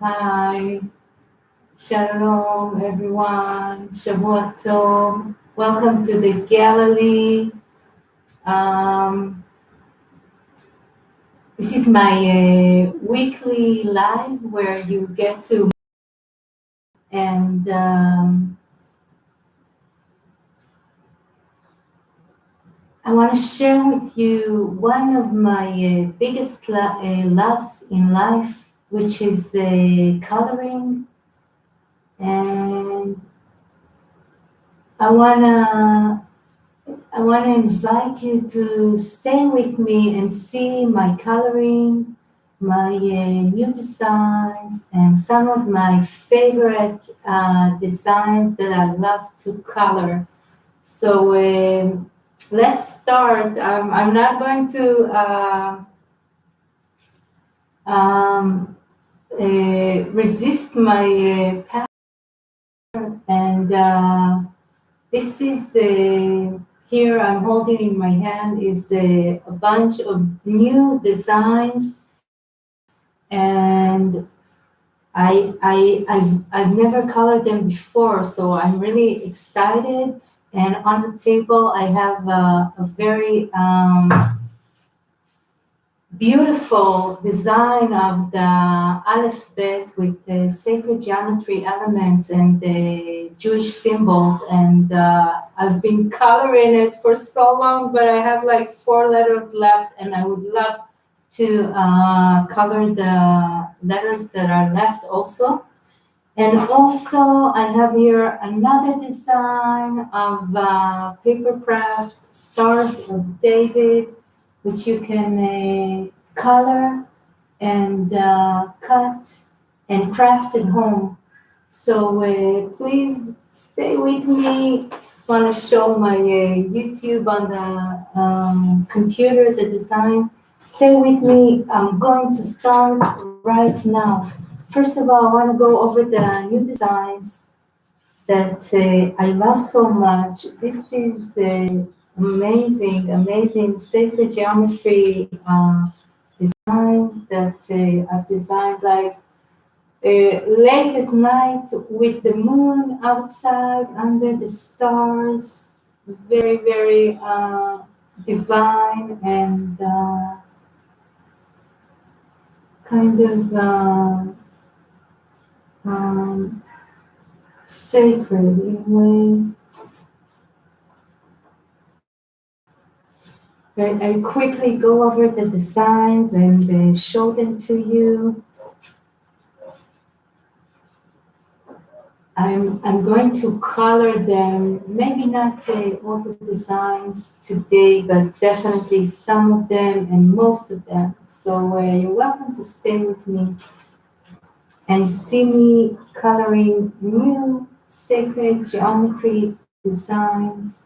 Hi, Shalom everyone, Shavua Tov. Welcome to the Galilee. Um, this is my weekly live where you get to and I want to share with you one of my biggest loves in life, which is coloring, and I wanna invite you to stay with me and see my coloring, my new designs, and some of my favorite designs that I love to color. So let's start. I'm not going to um, resist my pattern, and this is here I'm holding in my hand is a bunch of new designs, and I've never colored them before, so I'm really excited. And on the table I have a very beautiful design of the Aleph Bet with the sacred geometry elements and the Jewish symbols. And I've been coloring it for so long, but I have like 4 letters left, and I would love to color the letters that are left also. And also I have here another design of paper craft, Stars of David, which you can color and cut and craft at home. So please stay with me. Just want to show my YouTube on the computer, the design. Stay with me. I'm going to start right now. First of all, I want to go over the new designs that I love so much. This is amazing sacred geometry designs that I've designed like late at night with the moon outside under the stars. Very divine and kind of sacred in a way. I quickly go over the designs and show them to you. I'm going to color them, maybe not all the designs today, but definitely some of them and most of them. So you're welcome to stay with me and see me coloring new sacred geometry designs.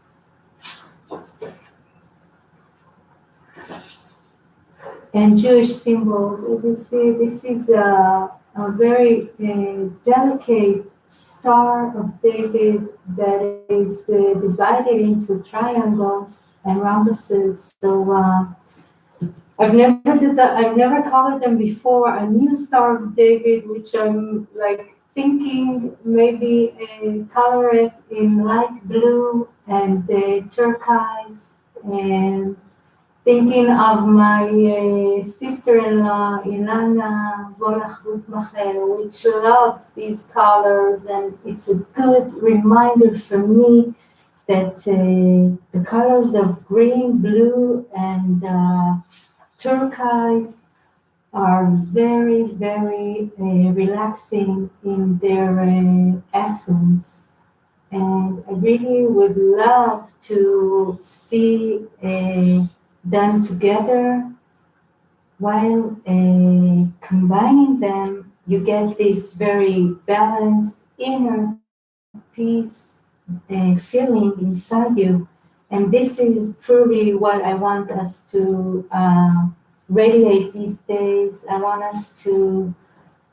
And Jewish symbols. As you see, this is a very delicate Star of David that is divided into triangles and rhombuses. So I've never colored them before. A new Star of David, which I'm like thinking maybe color it in light blue and turquoise, and thinking of my sister-in-law, Ilana Volach Gutmachel, which loves these colors, and it's a good reminder for me that the colors of green, blue, and turquoise are very relaxing in their essence. And I really would love to see them together. While combining them, you get this very balanced inner peace feeling inside you. And this is truly what I want us to radiate these days. I want us to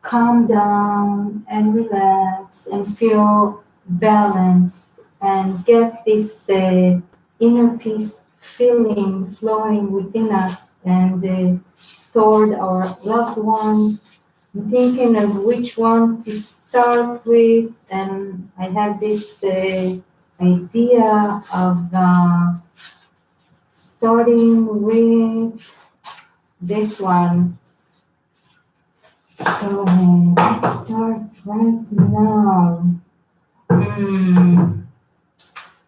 calm down and relax and feel balanced and get this inner peace feeling flowing within us and toward our loved ones I'm thinking of which one to start with, and I had this idea of starting with this one. So let's start right now. Hmm.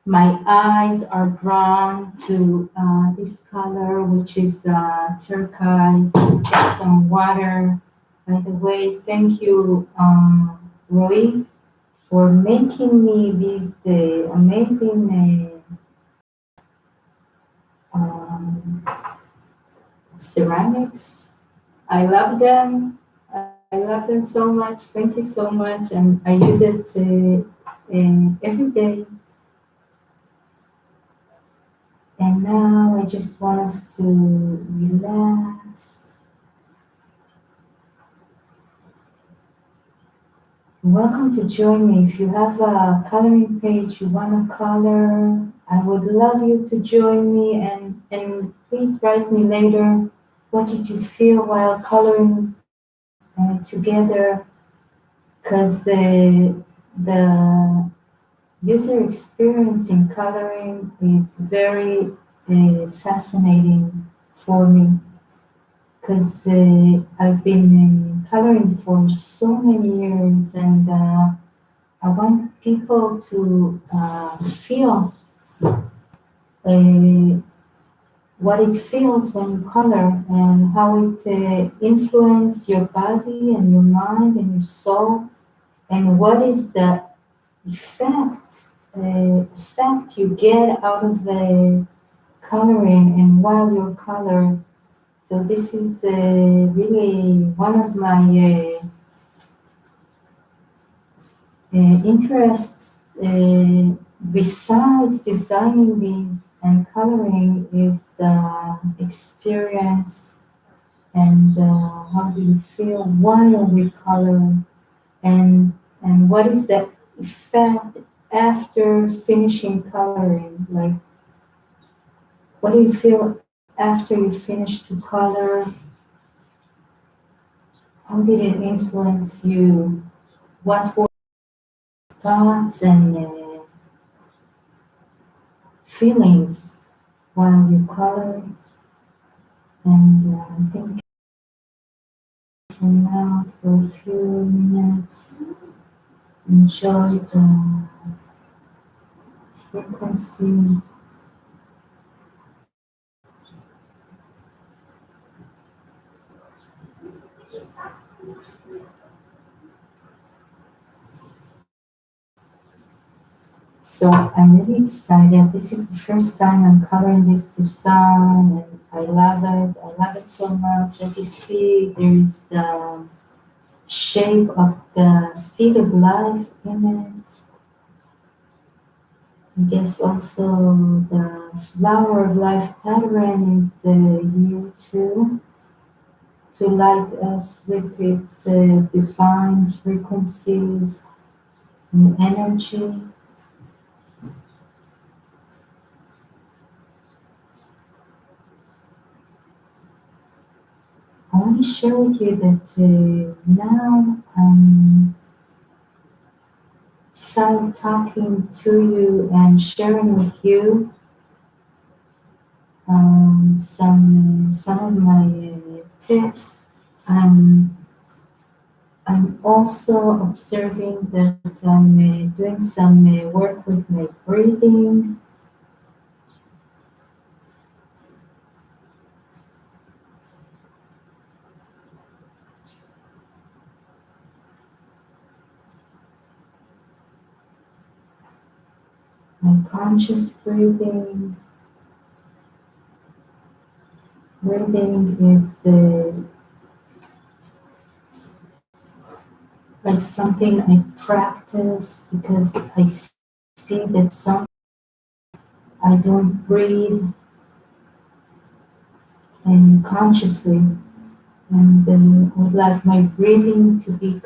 My eyes are drawn to this color, which is turquoise. Get some water. By the way, thank you, Roy, for making me these amazing um, ceramics. I love them. I love them so much. Thank you so much, and I use it every day. And now I just want us to relax. Welcome to join me. If you have a coloring page you want to color, I would love you to join me and please write me later. What did you feel while coloring together? Because the user experience in coloring is very fascinating for me. Because I've been coloring for so many years, and I want people to feel uh, what it feels when you color and how it influences your body and your mind and your soul, and what is the effect you get out of the coloring and while you're coloring. So this is really one of my interests. Besides designing these and coloring is the experience and how do you feel while we color and what is the effect after finishing coloring? Like what do you feel after you finish to color? How did it influence you? What were thoughts and feelings while you color? And I think now for a few minutes, enjoy the frequencies. So I'm really excited. This is the first time I'm coloring this design and I love it. I love it so much. As you see, there is the shape of the seed of life in it. I guess also the flower of life pattern is here too to light us with its divine frequencies and energy. I want to share with you that now I'm beside talking to you and sharing with you some of my tips. I'm I'm also observing that I'm doing some work with my breathing. My conscious breathing. Breathing is like something I practice because I see that some I don't breathe and consciously, and I would like my breathing to be.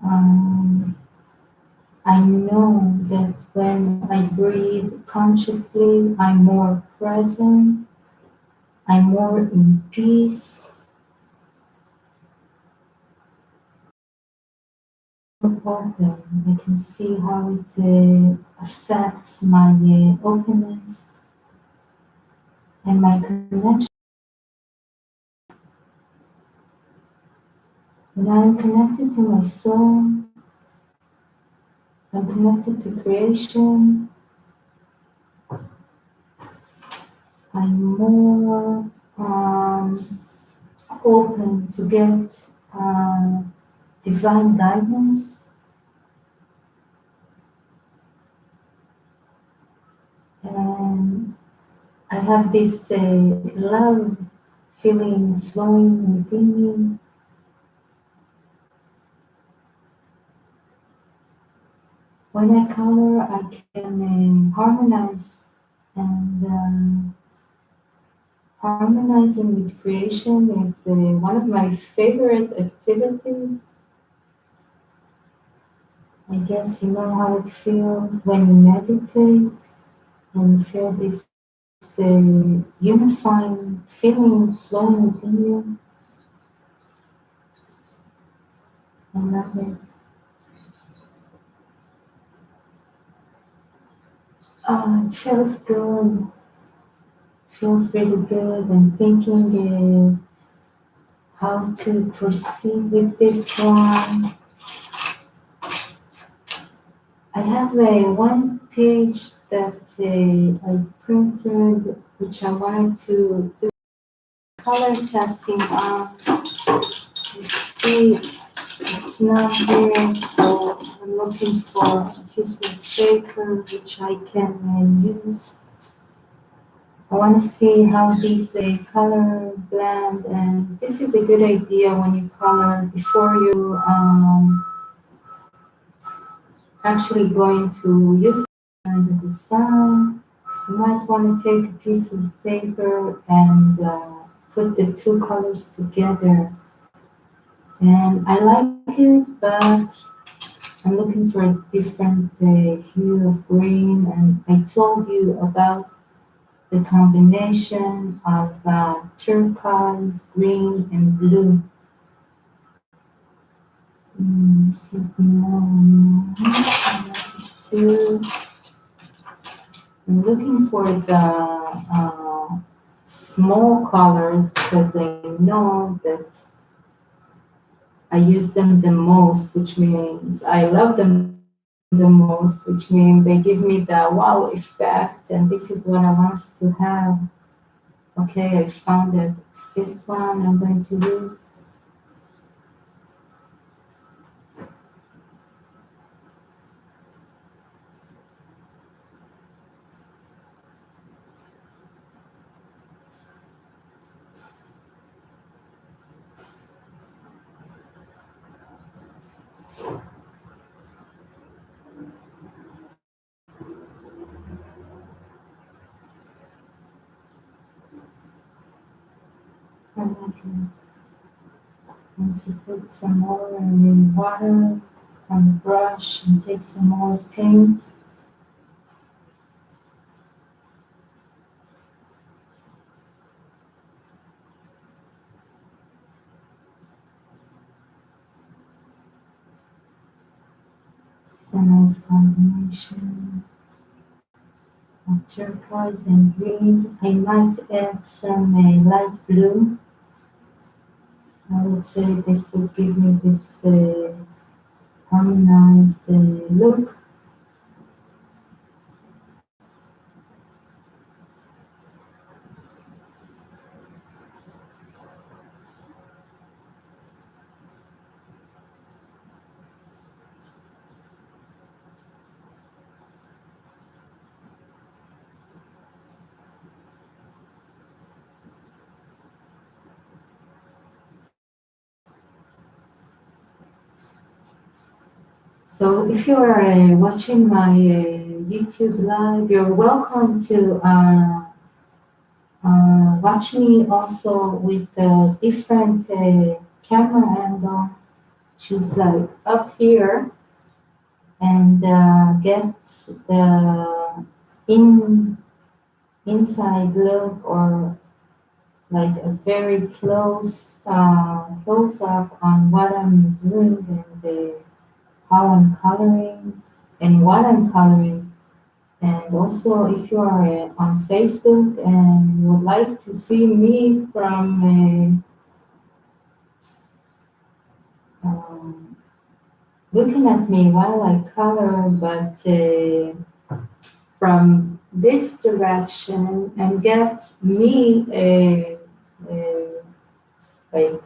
Um, I know that when I breathe consciously, I'm more present I'm more in peace. Open. I can see how it affects my openness and my connection. When I'm connected to my soul, I'm connected to creation. I'm more open to get divine guidance, and I have this love feeling flowing within me. When I color, I can harmonize, and harmonizing with creation is one of my favorite activities. I guess you know how it feels when you meditate and you feel this unifying feeling flowing within you. I love it. It feels good. Feels really good. I'm thinking how to proceed with this one. I have one page that I printed, which I wanted to do color testing on. You see, it's not here, so I'm looking for a piece of paper which I can use. I want to see how these color blend, and this is a good idea when you color before you actually going to use under the sun. You might want to take a piece of paper and put the two colors together. And I like it, but I'm looking for a different hue of green. And I told you about the combination of turquoise, green, and blue. This is more two. I'm looking for the small colors because I know that I use them the most, which means I love them the most, which means they give me the wow effect, and this is what I want us to have. Okay, I found it. It's this one I'm going to use. And I can once you put some more in water on the brush and take some more paint. It's a nice combination of turquoise and green. I might add some light blue. I would say this will give me this harmonized look. So if you are watching my YouTube live, you're welcome to watch me also with a different camera angle, which is like up here, and get the inside look or like a very close up on what I'm doing and how I'm coloring and what I'm coloring. And also, if you are on Facebook and would like to see me from looking at me while I color, but from this direction and get me like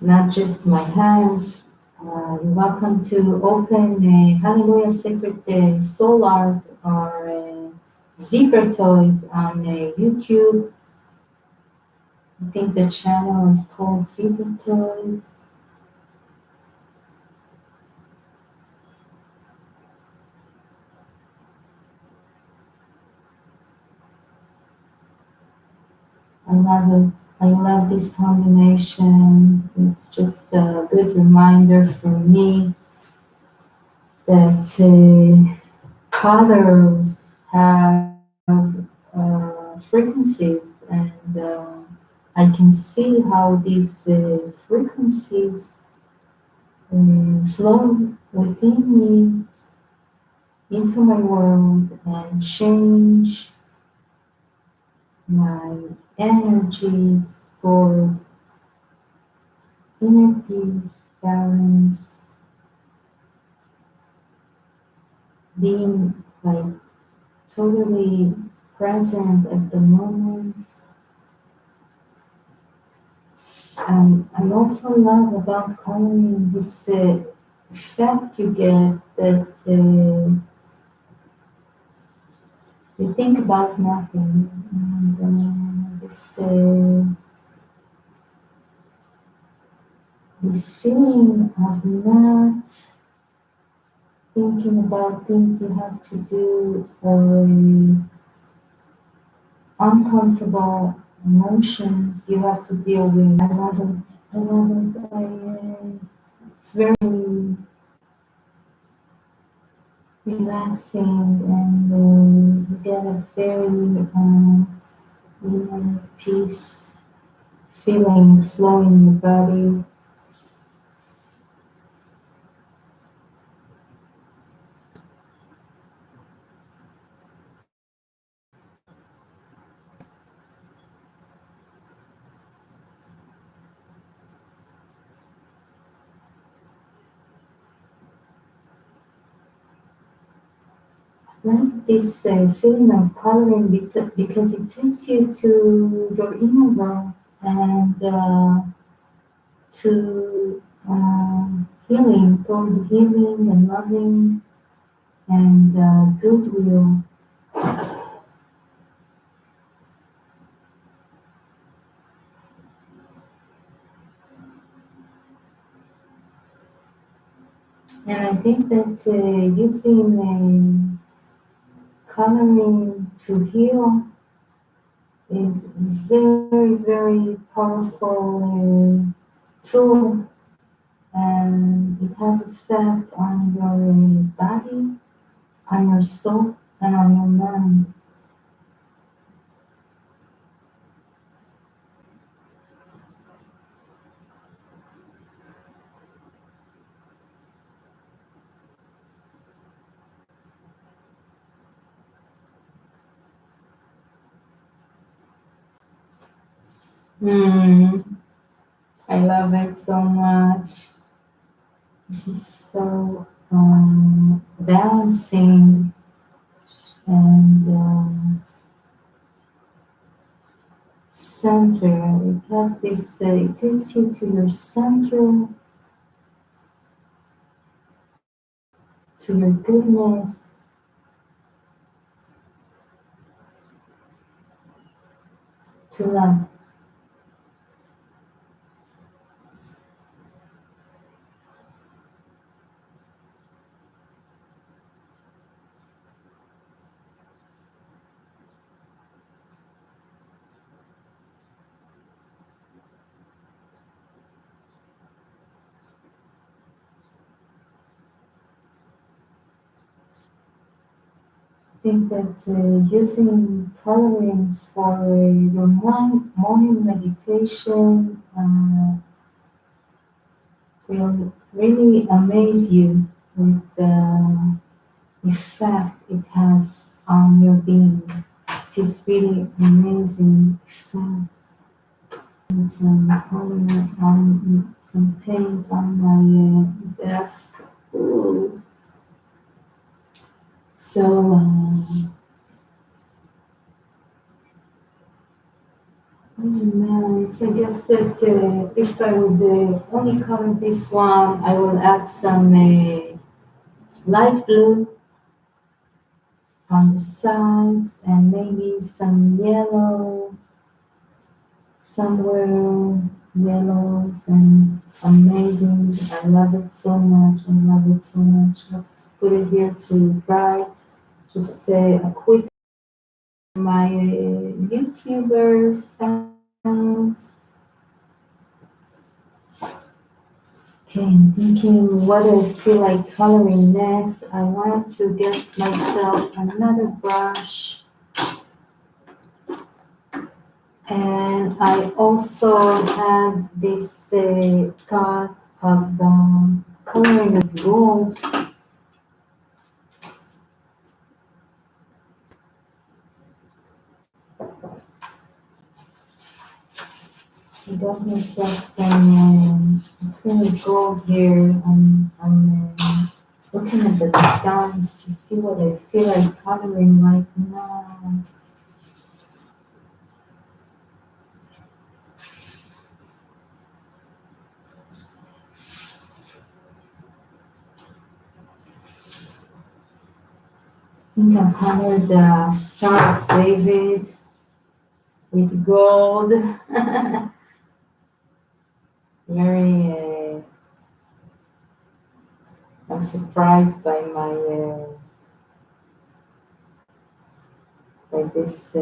not just my hands. You're welcome to open Hallelujah Sacred Soul Art or Zebra Toys on YouTube. I think the channel is called Zebra Toys. I love it. I love this combination. It's just a good reminder for me that colors have frequencies, and I can see how these frequencies flow within me into my world and change my energies for inner peace, balance, being like totally present at the moment. I also love about coloring this effect you get that you think about nothing. And this feeling of not thinking about things you have to do or uncomfortable emotions you have to deal with. I love it. I love it. It's very relaxing and you get a very inner peace feeling flowing in your body. Like this feeling of coloring because it takes you to your inner world and to healing, toward healing and loving and goodwill. And I think that using coloring to heal is very, very powerful tool, and it has effect on your body, on your soul, and on your mind. Mm, I love it so much. This is so balancing and center. It has this. It takes you to your center, to your goodness, to love. think that using coloring for your morning meditation will really amaze you with the effect it has on your being. This is really amazing effect. Some color on some paint on my desk. Ooh. So nice. I guess that if I would only color this one, I will add some light blue on the sides and maybe some yellow somewhere, yellows and amazing. I love it so much. I love it so much. Let's put it here to dry. Just a quick my YouTubers fans. Okay, I'm thinking what I feel like coloring next. I want to get myself another brush. And I also had this thought of coloring with gold. I got myself some acrylic gold here. I'm looking at the designs to see what I feel like coloring right now. I think I colored the Star of David with gold. Very, I'm surprised by this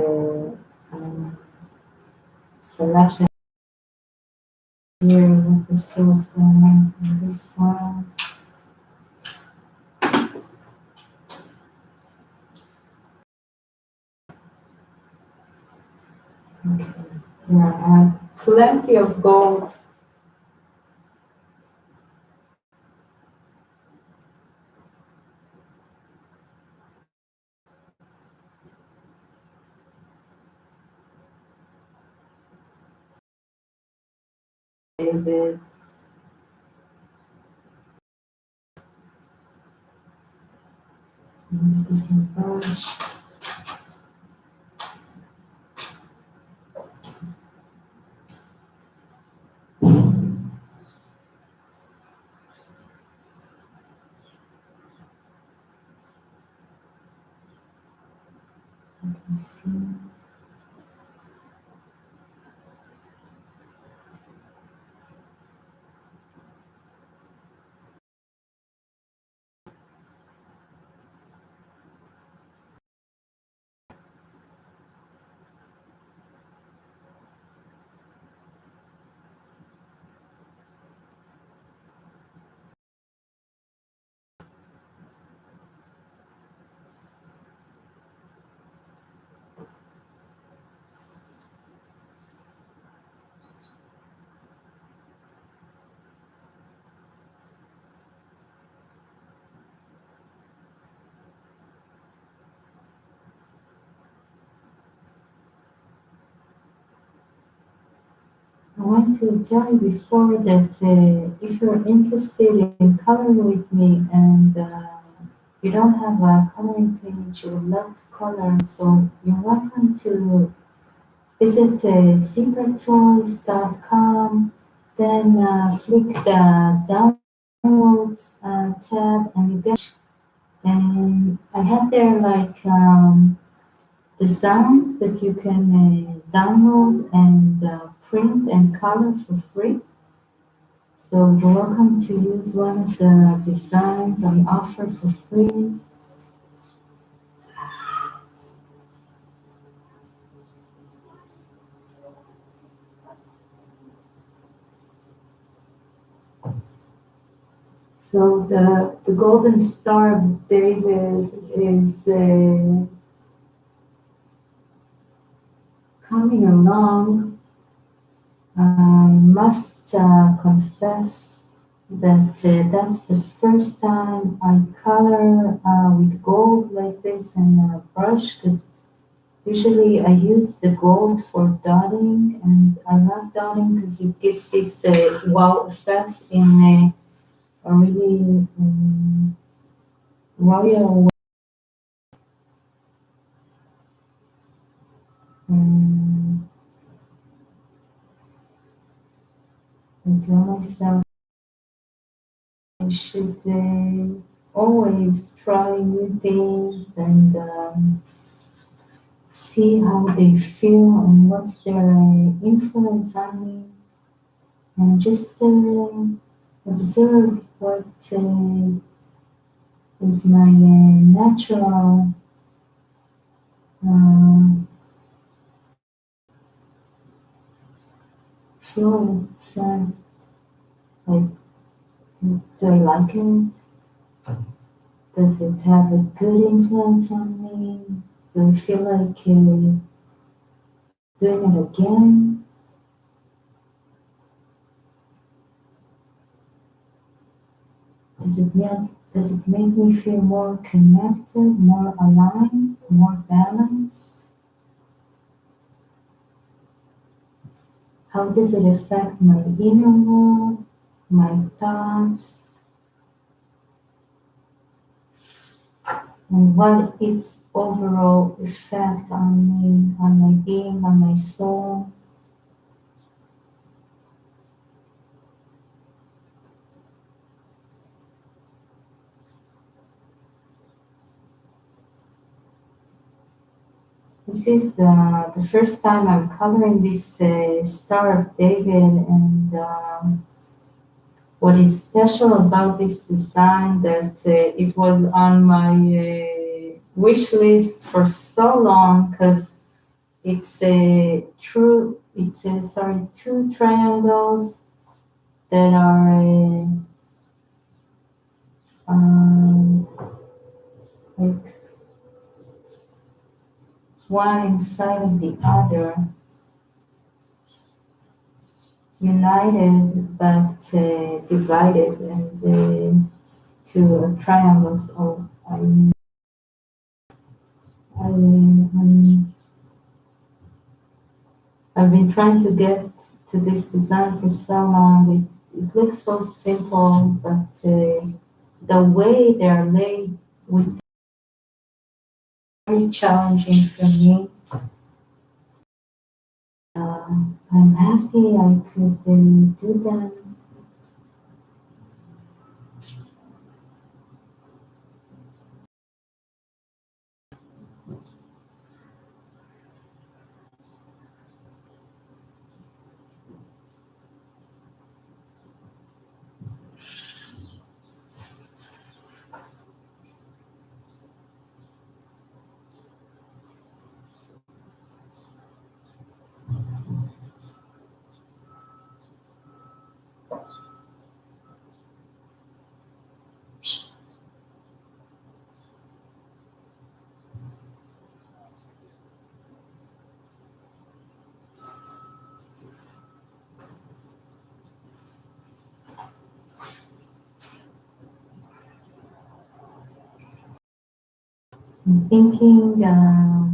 um, selection here. Let me see what's going on in this one. Okay. Yeah, I have plenty of gold. David. Different brush. Let's see. I want to tell you before that if you're interested in coloring with me and you don't have a coloring page, you would love to color, so you're welcome to visit secrettoys.com, then click the downloads tab and you get, and I have there like designs that you can download and print and color for free. So you're welcome to use one of the designs on offer for free. So the golden star of David is coming along. I must confess that that's the first time I color with gold like this in a brush, because usually I use the gold for dotting, and I love dotting because it gives this wow effect in a really royal way. Um, I tell myself I should always try new things and see how they feel and what's their influence on me, and just observe what is my natural uh, flow sense. Like, do I like it? Does it have a good influence on me? Do I feel like doing it again? Does it make me feel more connected, more aligned, more balanced? How does it affect my inner world, my thoughts, and what its overall effect on me, on my being, on my soul? This is the first time I'm coloring this Star of David, and what is special about this design that it was on my wish list for so long, because it's two triangles that are like one inside of the other, united but divided, and two triangles. I, I've been trying to get to this design for so long. It looks so simple, but the way they're laid would be very challenging for me. I'm happy I could do that. I'm thinking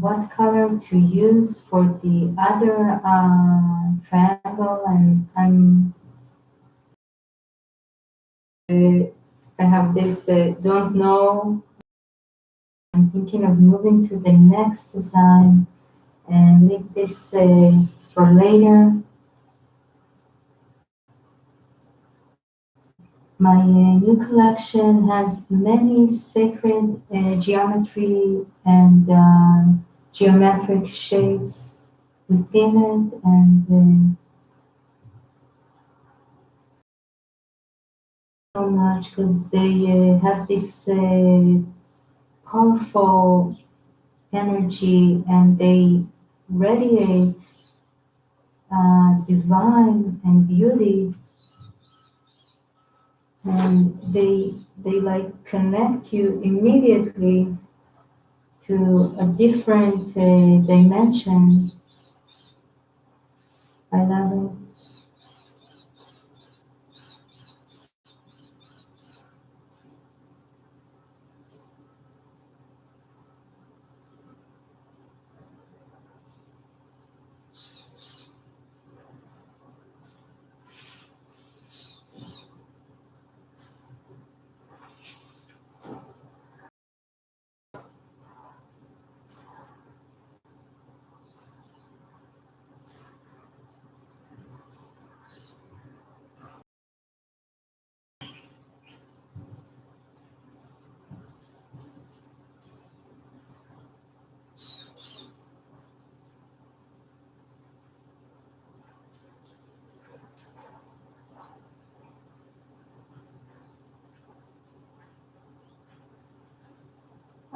what color to use for the other triangle, and I have this don't know. I'm thinking of moving to the next design and leave this for later. My new collection has many sacred geometry and geometric shapes within it, and so much because they have this powerful energy, and they radiate divine and beauty, and they like connect you immediately to a different dimension. I love it.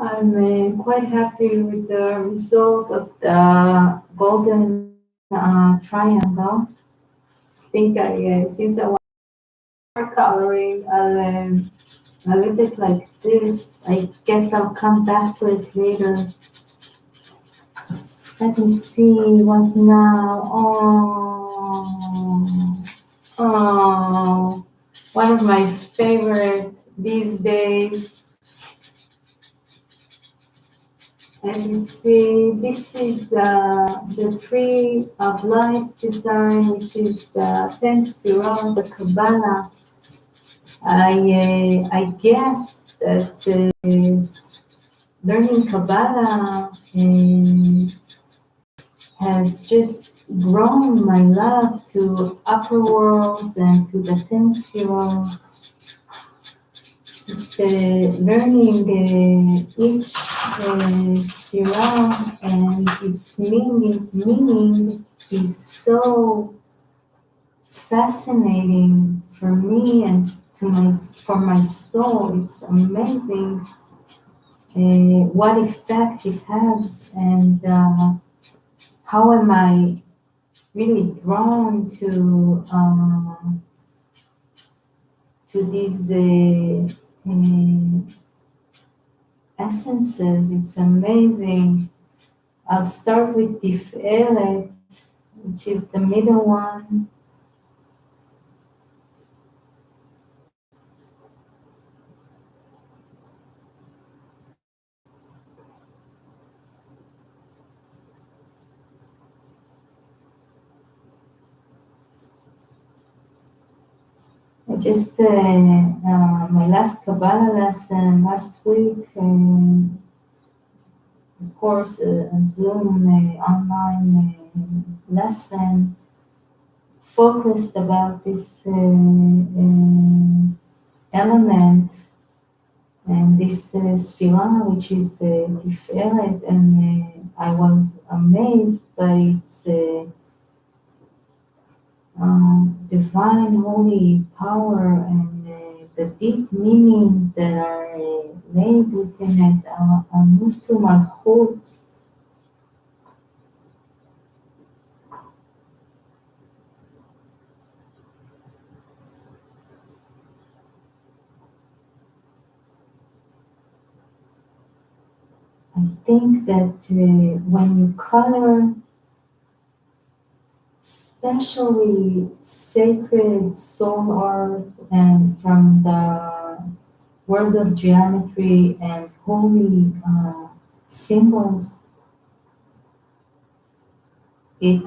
I'm quite happy with the result of the golden triangle. I think since I want more coloring, I'll leave it like this. I guess I'll come back to it later. Let me see what now. Oh, one of my favorite these days. As you see, this is the tree of life design, which is the 10 spiral, the Kabbalah. I guess that learning Kabbalah has just grown my love to upper worlds and to the 10 spiral. Just learning each spiral and its meaning is so fascinating for me and for my soul. It's amazing what effect it has, and how am I really drawn to these essences. It's amazing. I'll start with Tiferet, which is the middle one. I just, my last Kabbalah lesson last week, of course, a Zoom online lesson focused about this element and this Sfirah, which is Tiferet, and I was amazed by its divine holy power and the deep meaning that are laid within it. I'll move to Malchut. I think that when you color, especially sacred soul art and from the world of geometry and holy symbols, it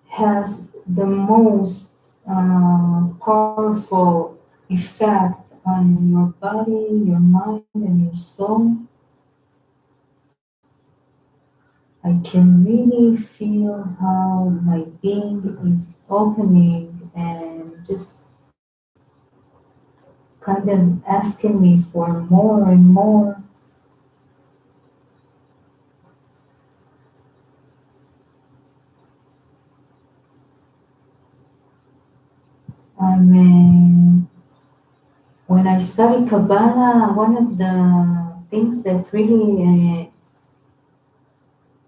has the most powerful effect on your body, your mind, and your soul. I can really feel how my being is opening and just kind of asking me for more and more. When I study Kabbalah, one of the things that really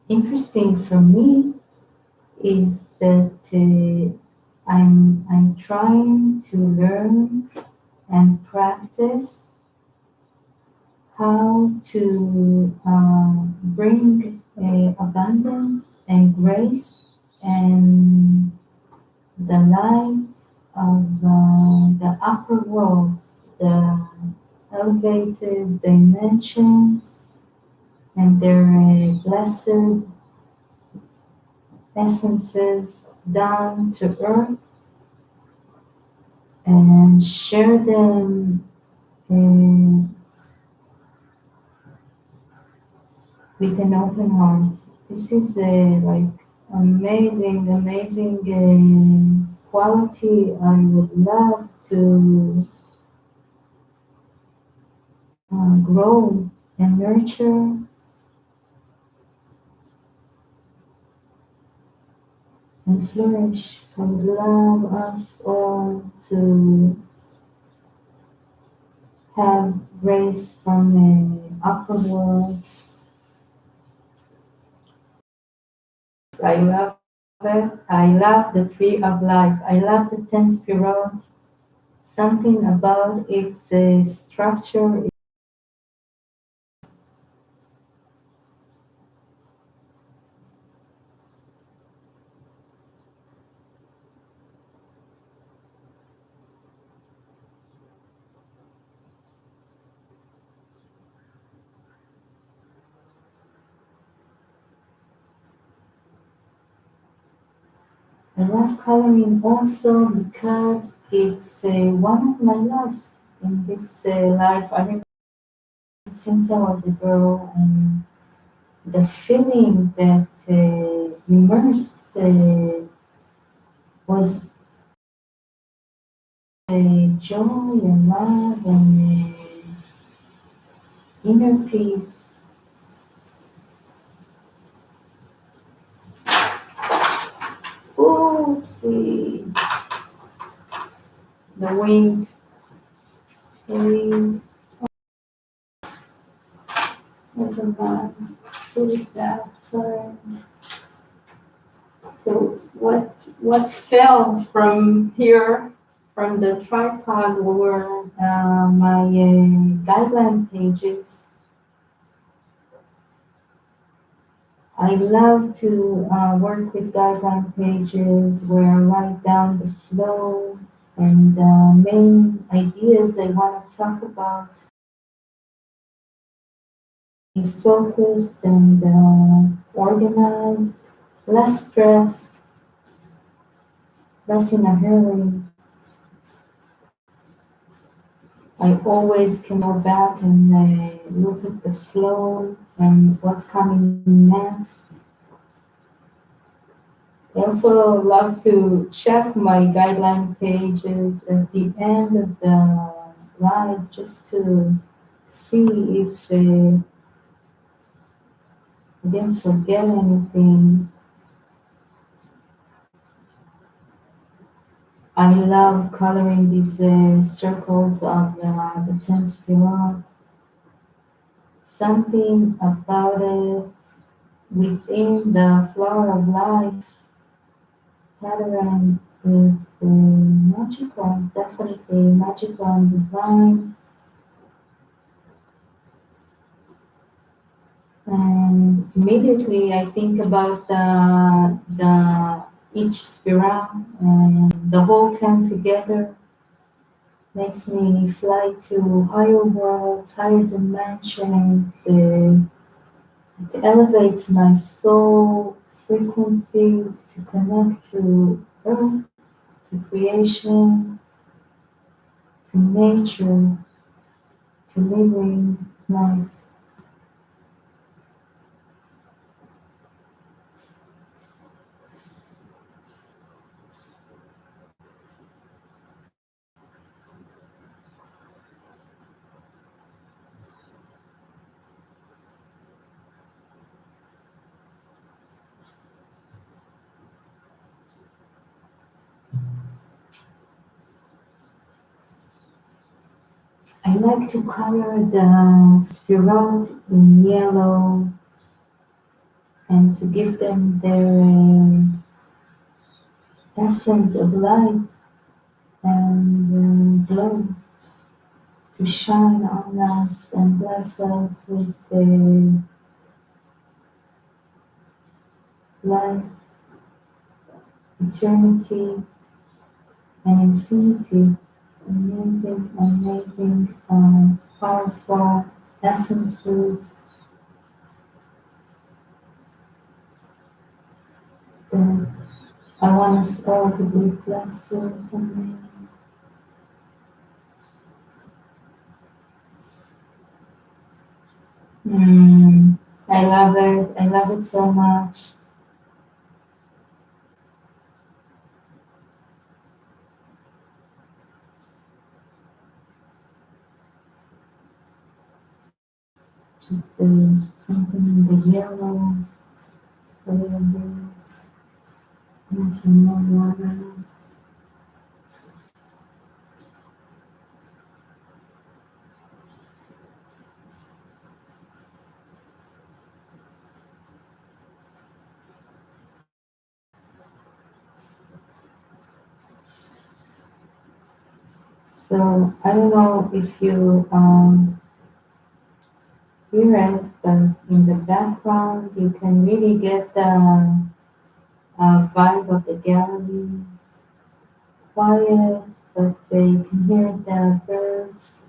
interesting for me is that I'm trying to learn and practice how to bring abundance and grace and the light of the upper worlds, the elevated dimensions, and their blessed essences down to earth and share them with an open heart. This is like amazing quality I would love to grow and nurture and flourish. I would love us all to have grace from upper worlds. I love it. I love the tree of life. I love the 10 spirit. Something about its structure. I love coloring also because it's one of my loves in this life. I remember since I was a girl, and the feeling that immersed was joy and love and inner peace. Oopsie, the wind, the wind. What about what is that? Sorry. So what fell from here from the tripod were my guideline pages. I love to work with guideline pages where I write down the flow and main ideas I want to talk about. Be focused and organized, less stressed, less in a hurry. I always can go back and look at the flow and what's coming next. I also love to check my guideline pages at the end of the live just to see if I didn't forget anything. I love coloring these circles of the 10 spirit. Something about it within the flower of life pattern is magical, definitely magical and divine. And immediately I think about the each spiral and the whole 10 together makes me fly to higher worlds, higher dimensions. It elevates my soul frequencies to connect to earth, to creation, to nature, to living life. I like to color the spirals in yellow and to give them their essence of light and glow to shine on us and bless us with the life, eternity, and infinity. Amazing, amazing, powerful essences that I want us all to be blessed with. I love it. I love it so much. Just something in the yellow, a little bit, and some more water. So I don't know if you hear it, but in the background you can really get the vibe of the gallery. Quiet, but you can hear the birds,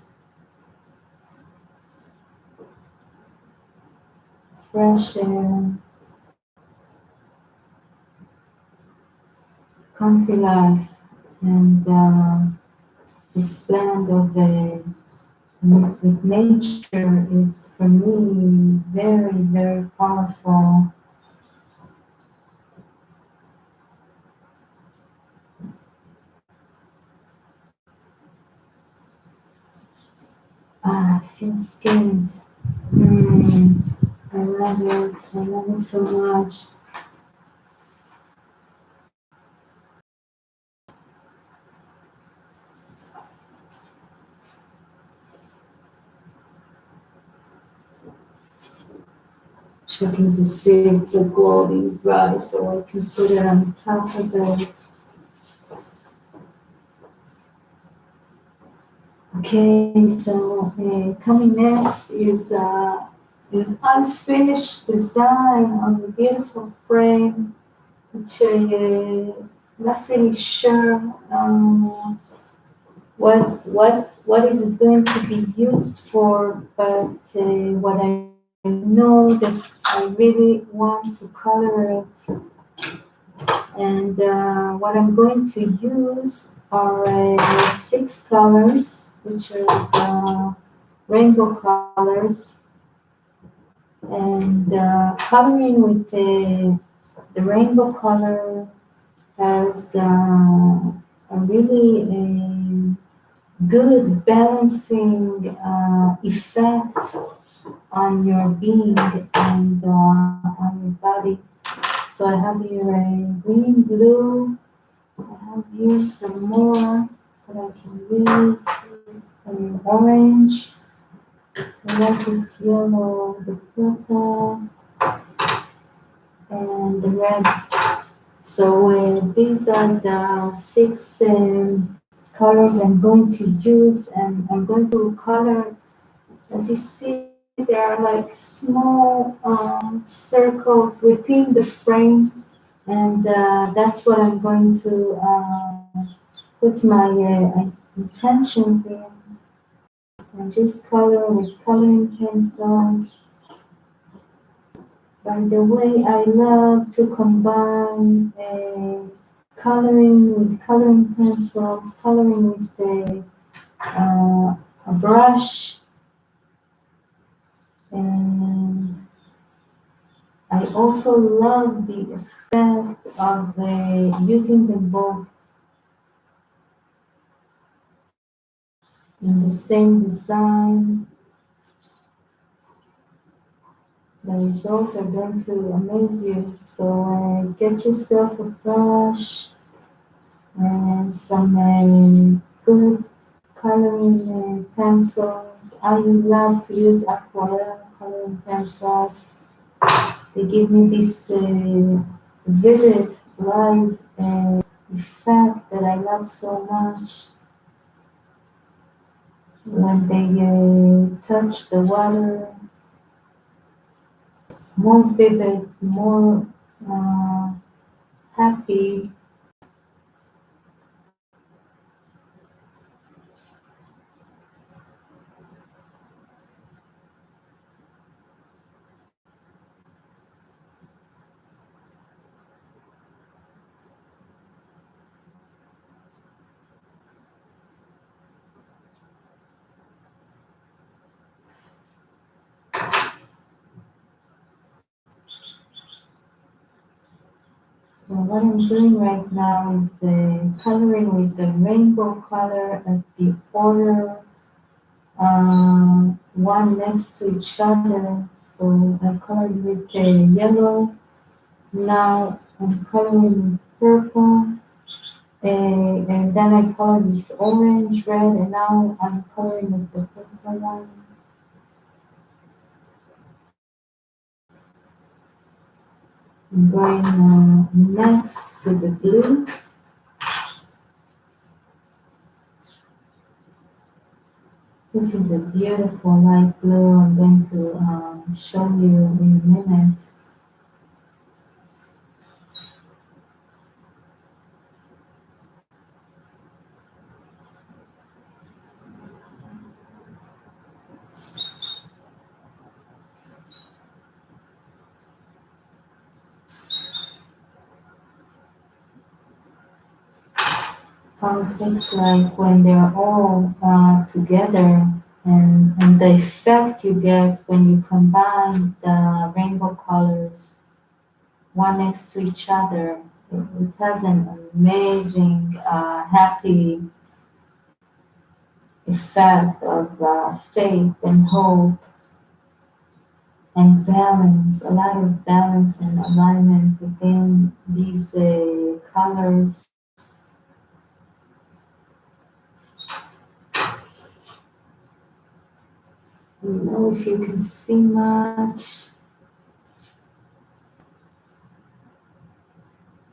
fresh air, country life, and this blend of the with nature is for me very, very powerful. I feel skinned. I love it. I love it so much. Checking to see if the gold is dry so I can put it on top of it. Okay, so coming next is an unfinished design on a beautiful frame, which I'm not really sure what is it going to be used for, but what I know that I really want to color it, and what I'm going to use are 6 colors, which are rainbow colors, and coloring with the rainbow color has a really good balancing effect on your being and on your body. So I have here a green, blue. I have here some more that I can use. Orange. I like this yellow, the purple, and the red. So these are the 6 colors I'm going to use, and I'm going to color. As you see, there are like small circles within the frame, and that's what I'm going to put my intentions in. And just color with coloring pencils. By the way, I love to combine coloring with coloring pencils, coloring with a brush, and I also love the effect of using them both in the same design. The results are going to amaze you. So get yourself a brush and some good coloring pencils. I love to use aquarelle coloring pencils. They give me this vivid, live effect that I love so much. When they touch the water, more vivid, more uh, happy. So what I'm doing right now is coloring with the rainbow color at the border, one next to each other. So I colored with the yellow. Now I'm coloring with purple. And then I colored with orange, red, and now I'm coloring with the purple one. I'm going next to the blue. This is a beautiful light blue. I'm going to show you in a minute. How it looks like when they're all together, and the effect you get when you combine the rainbow colors one next to each other. It has an amazing, happy effect of faith and hope and balance, a lot of balance and alignment within these colors. I don't know if you can see much.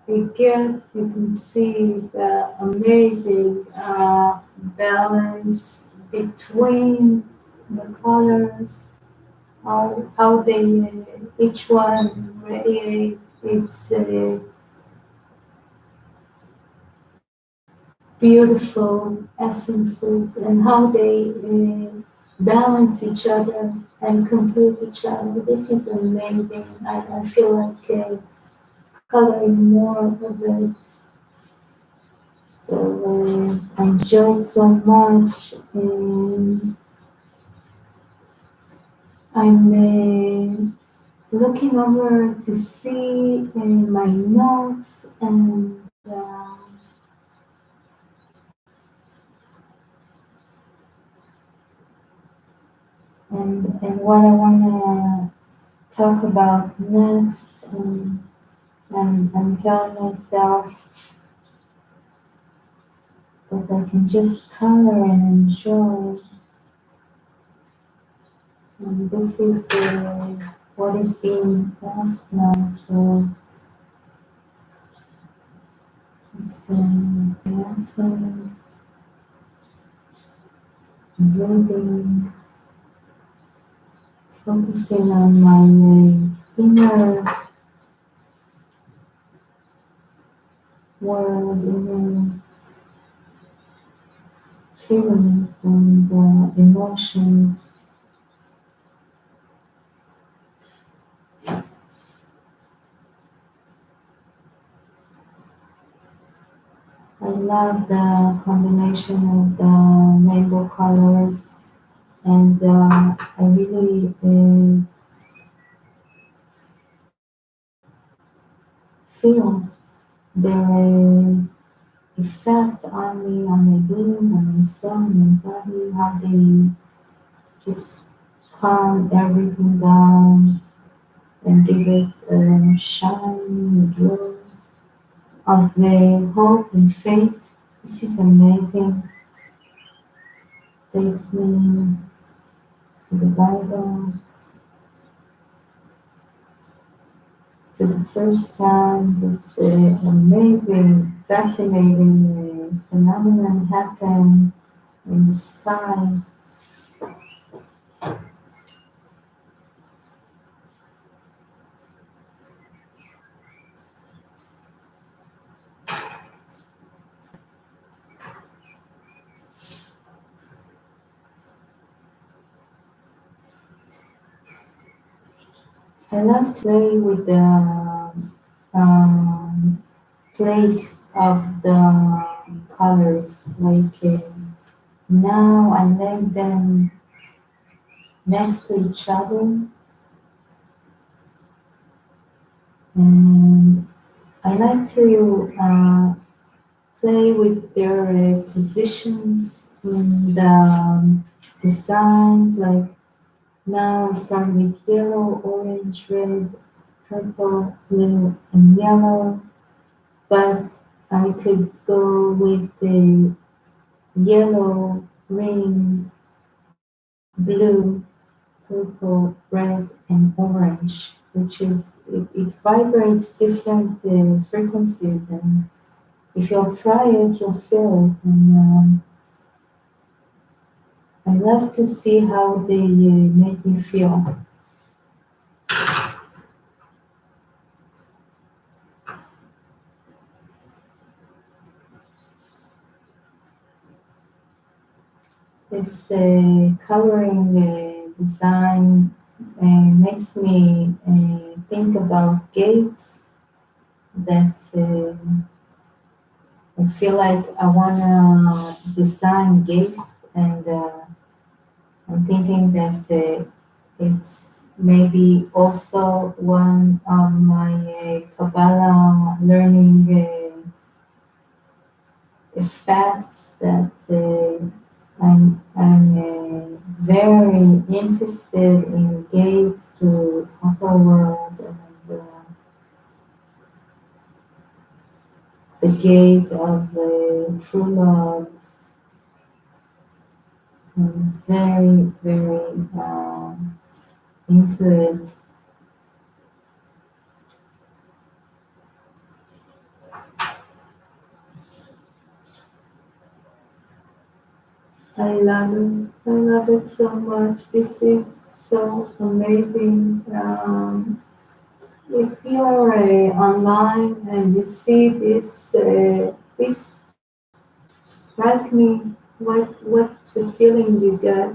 I guess you can see the amazing balance between the colors, how they each one radiate its beautiful essences and how they balance each other and complete each other. This is amazing. I feel like coloring more of it. So I enjoyed so much, and I'm looking over to see my notes and what I want to talk about next. And I'm telling myself that I can just color and enjoy. And this is what is being asked now. So just dancing, breathing, focusing on my inner world, inner feelings and emotions. I love the combination of the rainbow colors, and I really feel their effect on me, on my being, on my soul, my body, how they just calm everything down and give it a shine, a glow of hope and faith. This is amazing. Takes me to the Bible, to the first time this amazing, fascinating phenomenon happened in the sky. I love to play with the um, place of the colors. Like now I lay them next to each other, and I like to play with their positions in the designs. Like now I start with yellow, orange, red, purple, blue, and yellow. But I could go with the yellow, green, blue, purple, red, and orange, which is, it vibrates different frequencies, and if you'll try it, you'll feel it. And I love to see how they make me feel. This coloring design makes me think about gates that I feel like I wanna design gates, and I'm thinking that it's maybe also one of my Kabbalah learning effects that I'm very interested in gates to upper world, and the gate of true love. I'm very, very into it. I love it. I love it so much. This is so amazing. If you are online and you see this, please write me what the feeling you get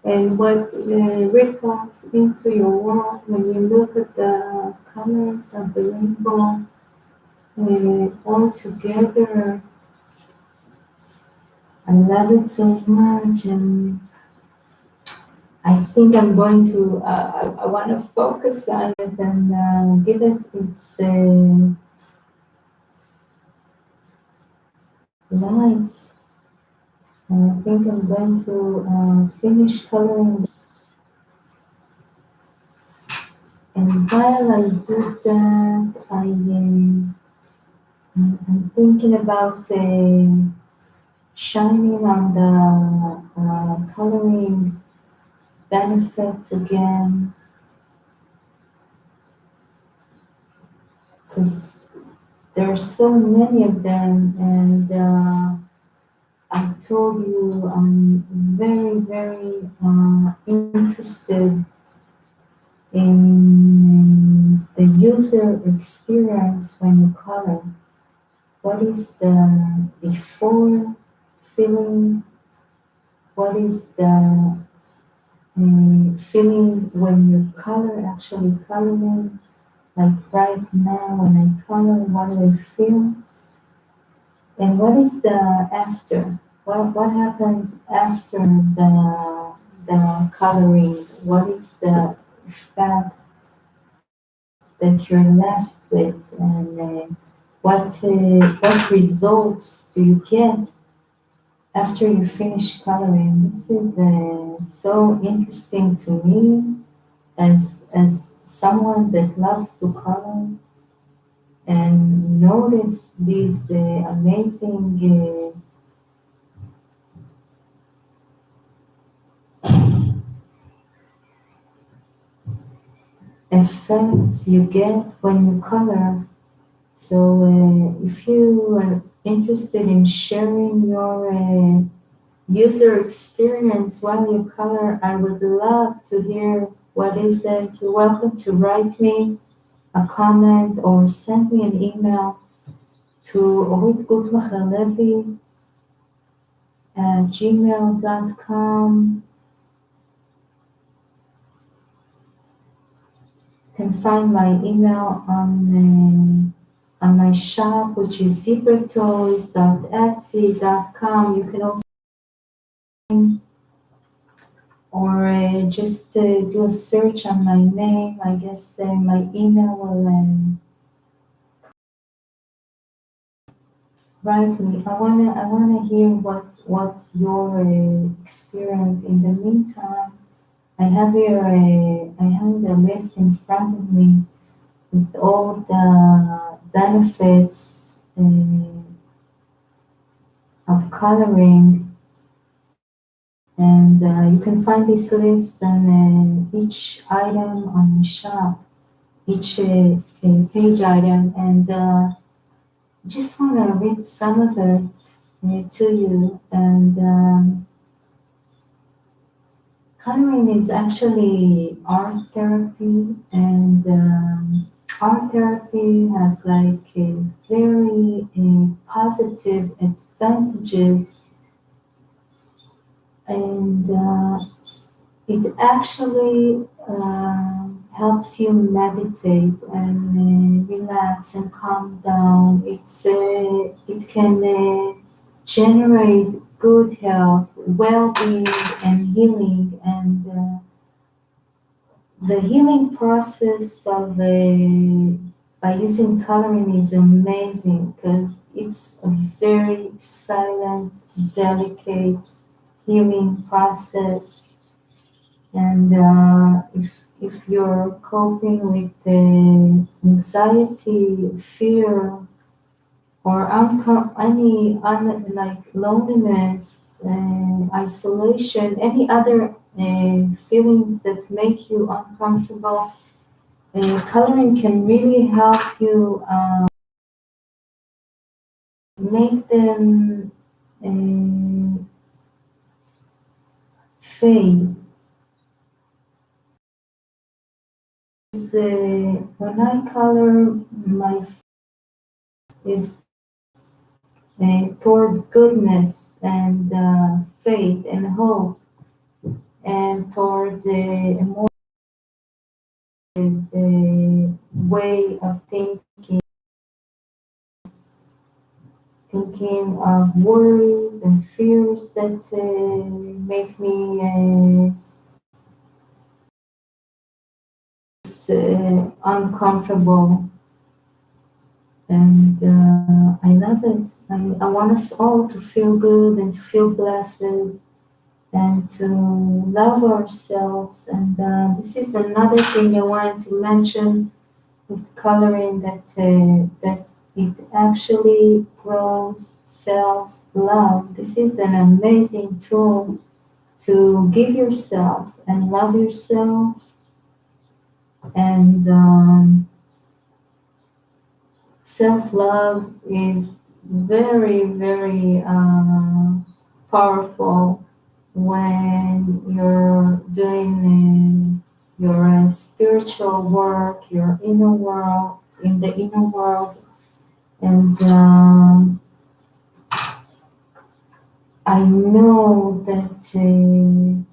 and what ripples into your world when you look at the colors of the rainbow all together. I love it so much, and I think I'm going to, I want to focus on it and give it its light. And I think I'm going to finish coloring. And while I do that, I'm thinking about shining on the coloring benefits again, because there are so many of them, and I told you I'm very, very interested in the user experience when you color. What is the before feeling? What is the feeling when you color, actually coloring? Like right now when I color, what do I feel? And what is the after? What happens after the coloring? What is the effect that you're left with, and what results do you get after you finish coloring? This is so interesting to me as someone that loves to color and notice these amazing effects you get when you color. So if you are interested in sharing your user experience while you color, I would love to hear what is it. You're welcome to write me a comment or send me an email to oritgutmachalevi@gmail.com. You can find my email on my shop, which is zebratoys.etsy.com. You can also or just do a search on my name. I guess my email will write me. I wanna hear what's your experience. In the meantime, I have the list in front of me with all the benefits of coloring, and you can find this list on each item on the shop, each page item, and just want to read some of it to you. And coloring is actually art therapy, and art therapy has like a very positive advantages, and it actually helps you meditate and relax and calm down. It can generate good health, well-being, and healing. And the healing process of by using coloring is amazing because it's a very silent, delicate healing process. And if you're coping with anxiety, fear, or like loneliness, isolation, any other feelings that make you uncomfortable, coloring can really help you make them fade. When I color, my is toward goodness and faith and hope, and toward a more way of thinking of worries and fears that make me uncomfortable. And I love it. I want us all to feel good and to feel blessed and to love ourselves. And this is another thing I wanted to mention with coloring, that it actually grows self-love. This is an amazing tool to give yourself and love yourself. And self-love is very, very powerful when you're doing your spiritual work, your inner world, in the inner world. And I know that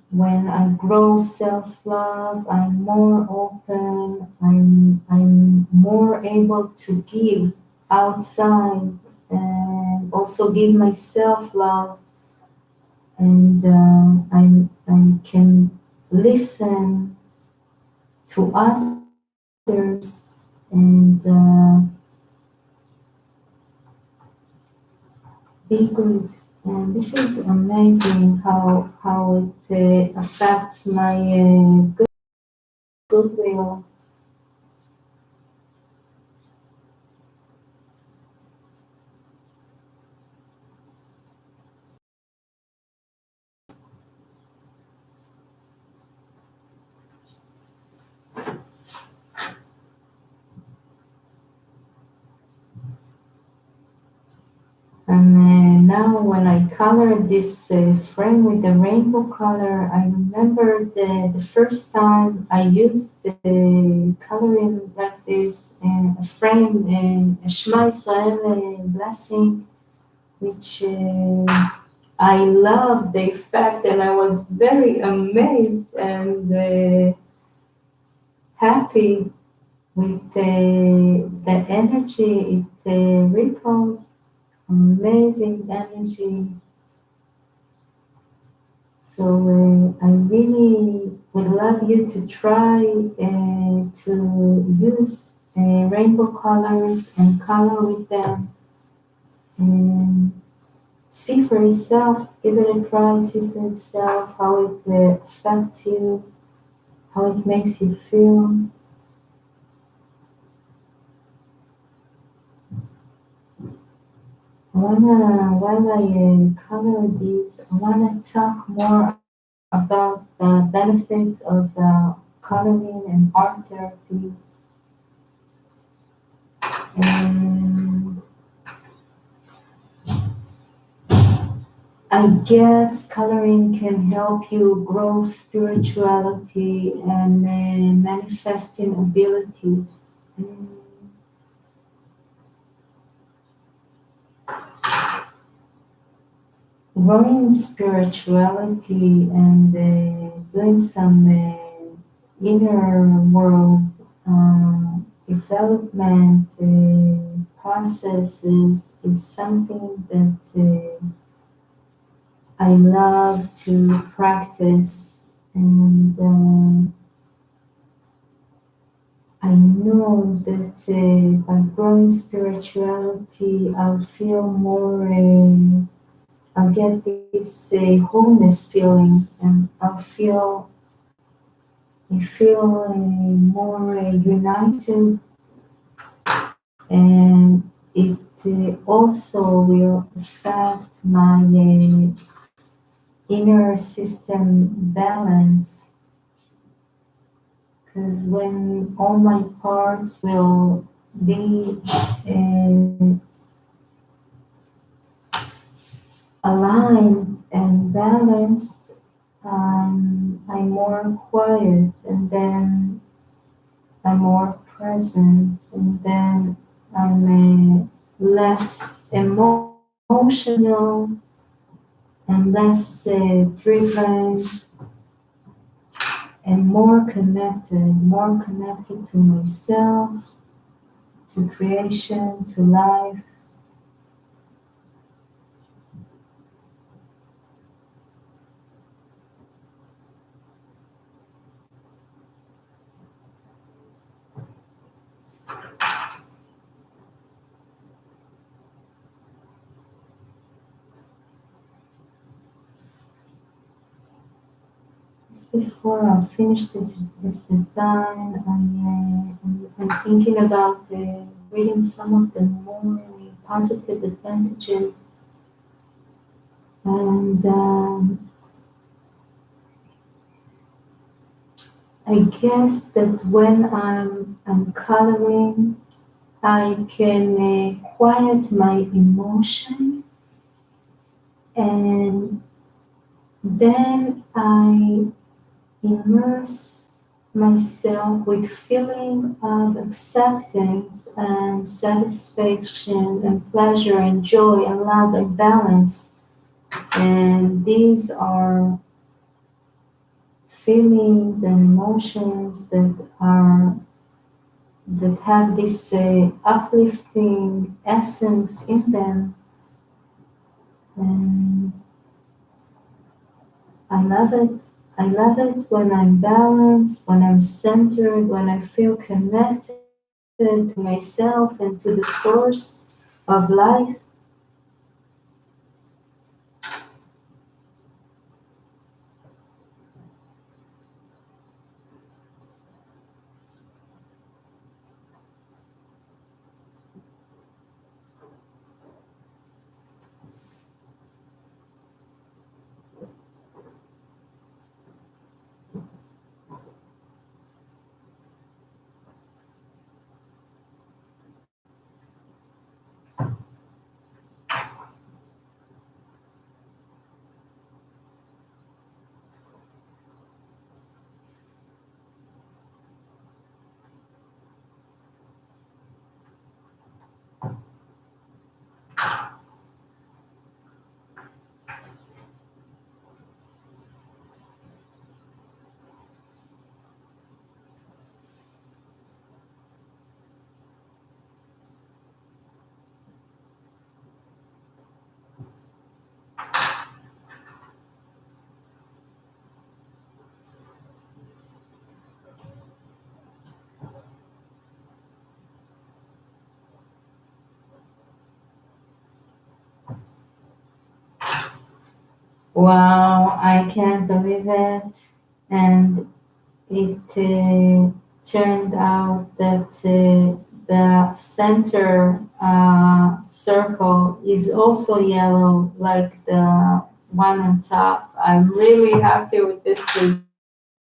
when I grow self-love, I'm more open, I'm more able to give outside and also give myself love, and I can listen to others and be good. And this is amazing how it affects my goodwill. And now when I colored this frame with the rainbow color, I remember the first time I used coloring like this in a frame in a Shema Israel blessing, which I loved the effect, and I was very amazed and happy with the energy it ripples, amazing energy. So I really would love you to try to use rainbow colors and color with them, and see for yourself, give it a try, see for yourself how it affects you, how it makes you feel. While I cover these, I wanna talk more about the benefits of coloring and art therapy. And I guess coloring can help you grow spirituality and manifesting abilities. Growing spirituality and doing some inner world development processes is something that I love to practice, and I know that by growing spirituality, I'll feel more, I'll get this wholeness feeling, and I feel more united, and it also will affect my inner system balance, because when all my parts will be aligned and balanced, I'm more quiet, and then I'm more present, and then I'm less emotional and less driven, and more connected to myself, to creation, to life. Just before I finish this design, I'm thinking about reading some of the more positive advantages, and I guess that when I'm coloring, I can quiet my emotion, and then I immerse myself with feeling of acceptance and satisfaction and pleasure and joy and love and balance. And these are feelings and emotions that have this uplifting essence in them. And I love it. I love it when I'm balanced, when I'm centered, when I feel connected to myself and to the source of life. Wow, I can't believe it. And it turned out that the center circle is also yellow, like the one on top. I'm really happy with this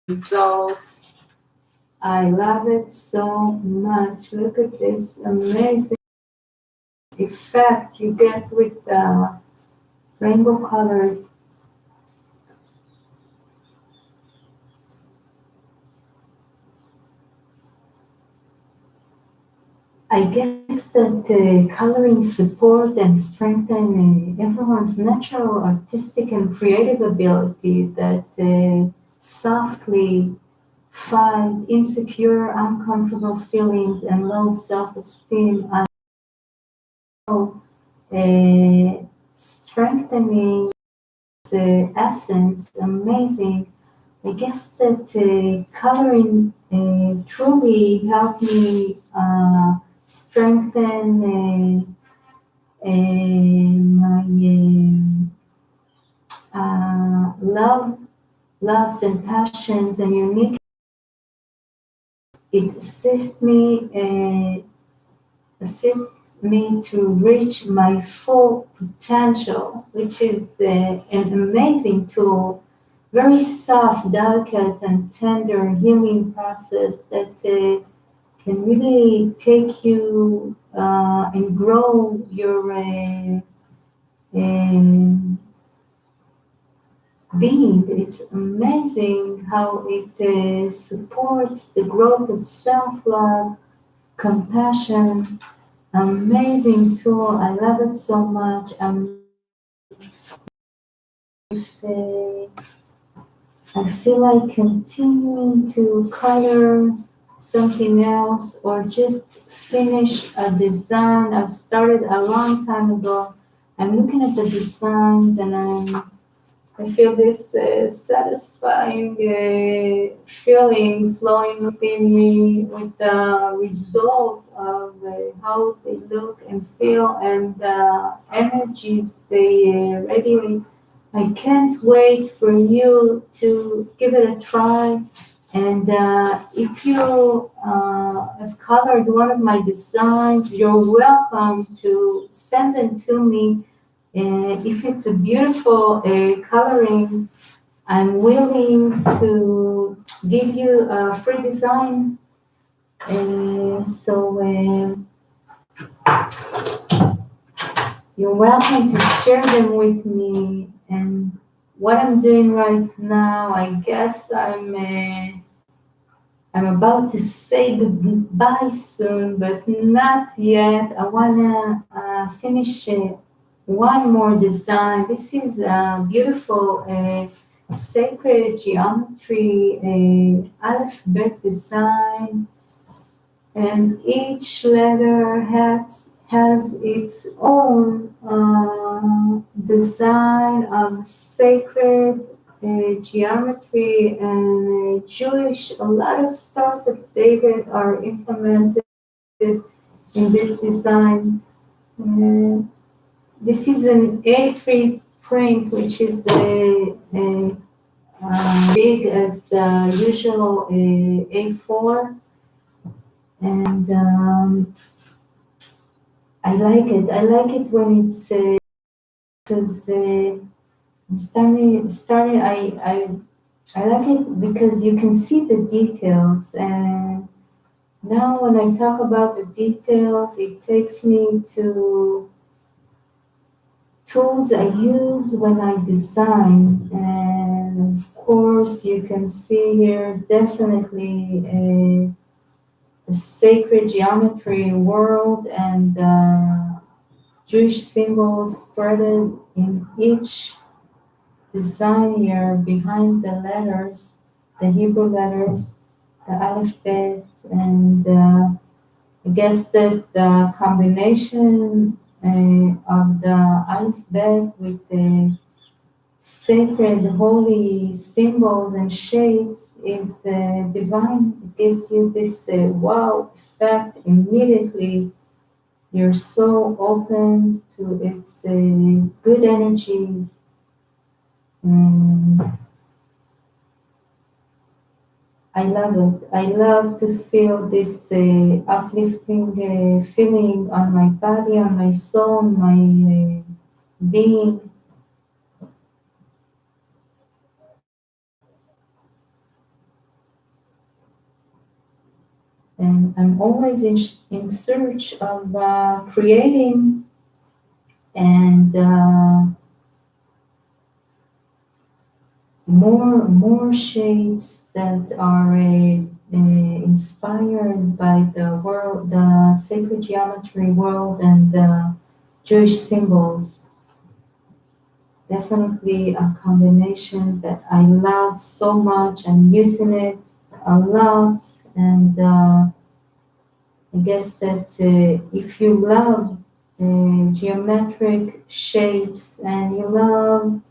result. I love it so much. Look at this amazing effect you get with the rainbow colors. I guess that coloring support and strengthen everyone's natural artistic and creative ability that softly fight insecure, uncomfortable feelings and low self-esteem. Also, strengthening the essence, amazing. I guess that coloring truly helped me strengthen my loves and passions and unique. It assists me to reach my full potential, which is an amazing tool. Very soft, delicate, and tender healing process that can really take you and grow your um, being. It's amazing how it supports the growth of self-love, compassion. Amazing tool. I love it so much. If, I feel like continuing to color something else or just finish a design I've started a long time ago. I'm looking at the designs and I feel this satisfying feeling flowing within me with the result of how they look and feel and the energies they radiate. I can't wait for you to give it a try. And if you have colored one of my designs, you're welcome to send them to me. If it's a beautiful coloring, I'm willing to give you a free design. So you're welcome to share them with me. And what I'm doing right now, I guess I'm about to say goodbye soon, but not yet. I wanna finish one more design. This is a beautiful sacred geometry alphabet design, and each letter has its own design of sacred geometry and Jewish. A lot of stars of David are implemented in this design. Uh, this is an A3 print, which is big as the usual A4, and I like it. I like it when it's because starting. I like it because you can see the details, and now when I talk about the details, it takes me to tools I use when I design. And of course, you can see here definitely a sacred geometry world and Jewish symbols spread in each design here behind the letters, the Hebrew letters, the alphabet, and I guess that the combination of the alphabet with the sacred, holy symbols and shapes is divine. It gives you this wow effect immediately. Your soul opens to its good energies Mm, I love it. I love to feel this uplifting feeling on my body, on my soul, my being. And I'm always in search of creating and more shades that are inspired by the world, the sacred geometry world, and the Jewish symbols. Definitely a combination that I love so much. I'm using it a lot, and I guess that if you love geometric shapes and you love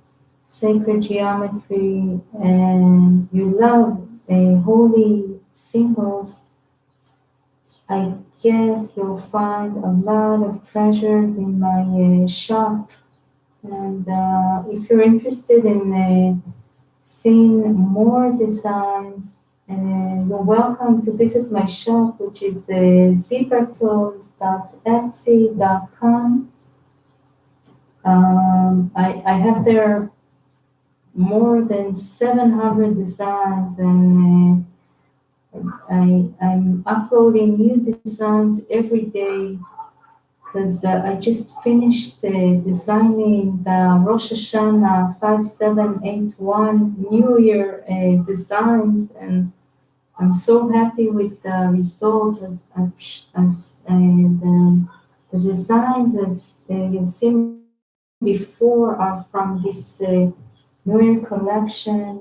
sacred geometry and you love holy symbols, I guess you'll find a lot of treasures in my shop. And if you're interested in seeing more designs, you're welcome to visit my shop, which is zebraTools.etsy.com. I have there more than 700 designs, and I'm uploading new designs every day because I just finished designing the Rosh Hashanah 5781 New Year designs, and I'm so happy with the results. And the designs that you've seen before are from this New Year collection.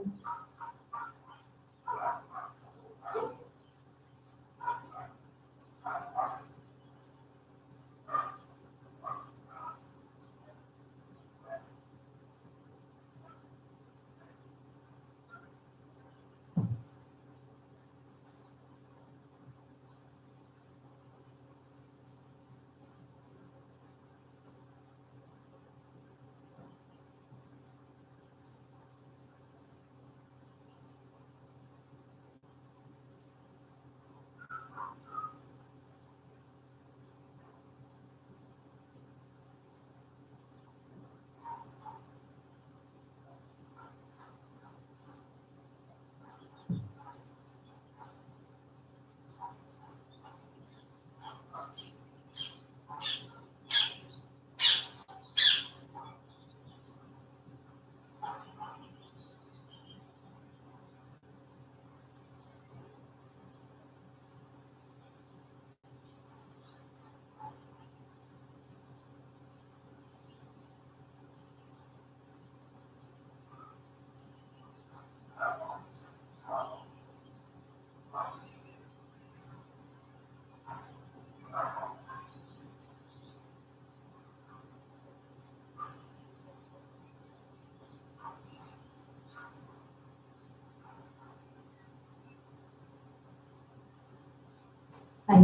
I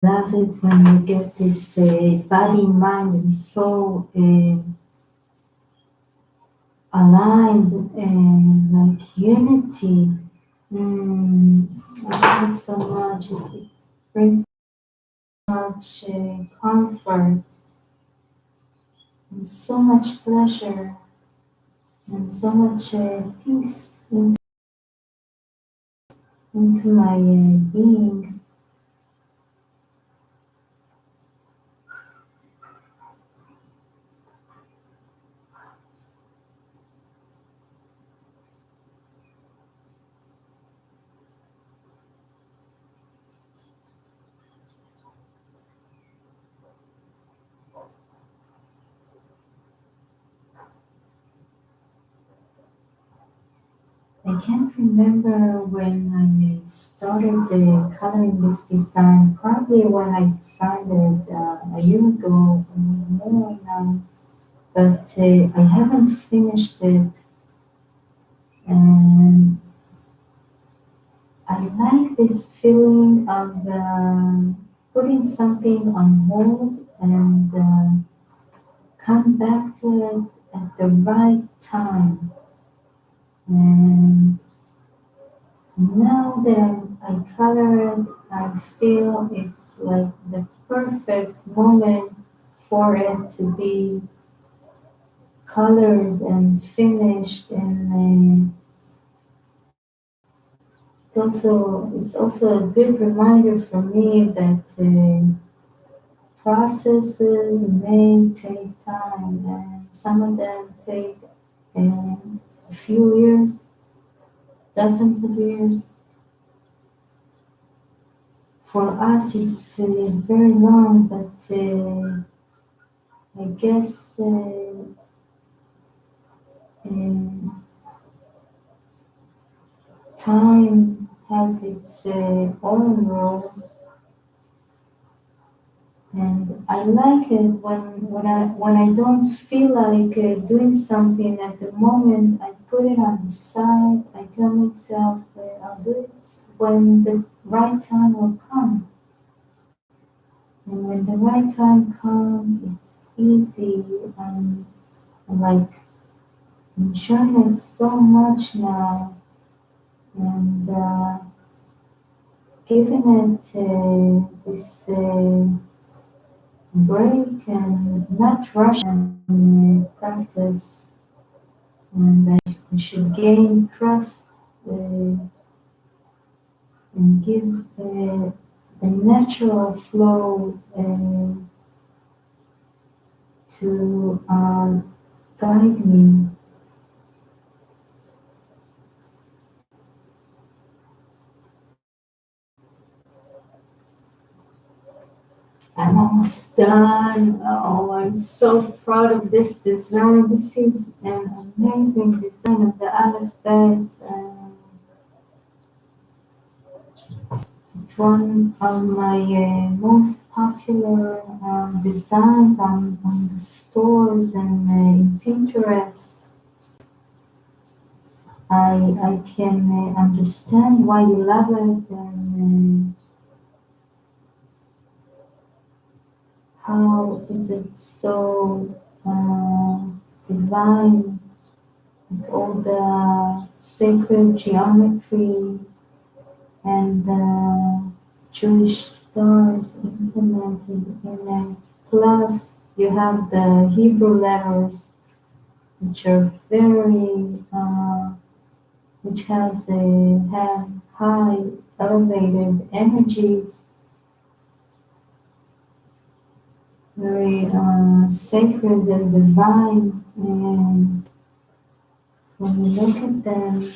love it when you get this body, mind, and soul aligned and like unity. I love it so much. It brings much comfort and so much pleasure and so much peace into my being. I can't remember when I started coloring this design, probably when I designed it a year ago, or more now, but I haven't finished it. And I like this feeling of putting something on hold and come back to it at the right time. And now that I color it, I feel it's like the perfect moment for it to be colored and finished. And it's also a good reminder for me that processes may take time, and some of them take a few years, dozens of years. For us, it's very long, but I guess uh, time has its own rules, and I like it when I don't feel like doing something at the moment. I put it on the side. I tell myself I'll do it when the right time will come. And when the right time comes, it's easy. I'm like enjoying it so much now, and giving it this break and not rush and practice. And I should gain trust and give the natural flow to guide me. I'm almost done. Oh, I'm so proud of this design. This is an amazing design of the alphabet. It's one of my most popular designs on the stores and in Pinterest. I can understand why you love it and how is it so divine with all the sacred geometry and the Jewish stars implemented in it. Plus, you have the Hebrew letters, which are which have high elevated energies, very sacred and divine. And when you look at them,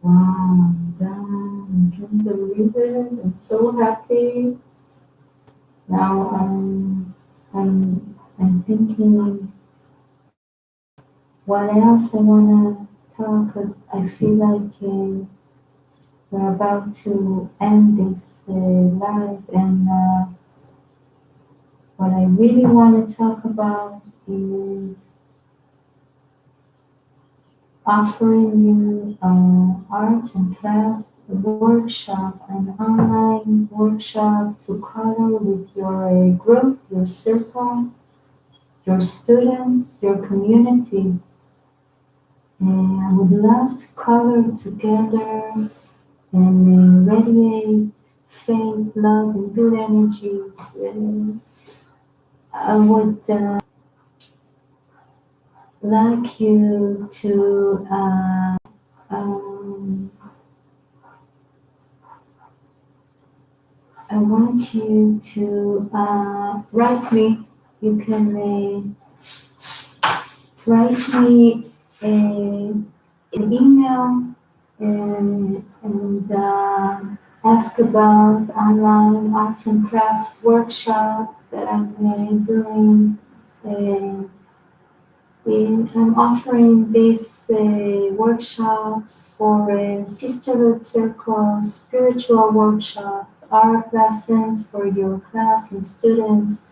wow, done. I can't believe it. I'm so happy. Now I'm thinking what else I wanna talk, 'cause I feel like we're about to end this live, and what I really want to talk about is offering you arts and craft workshop, an online workshop to color with your group, your circle, your students, your community. And I would love to color together and radiate faith, love, and good energies. And I would like you to um, I want you to write me. You can write me an email and ask about online arts and crafts workshop that I'm doing. Uh, I'm offering these workshops for sisterhood circles, spiritual workshops, art lessons for your class and students,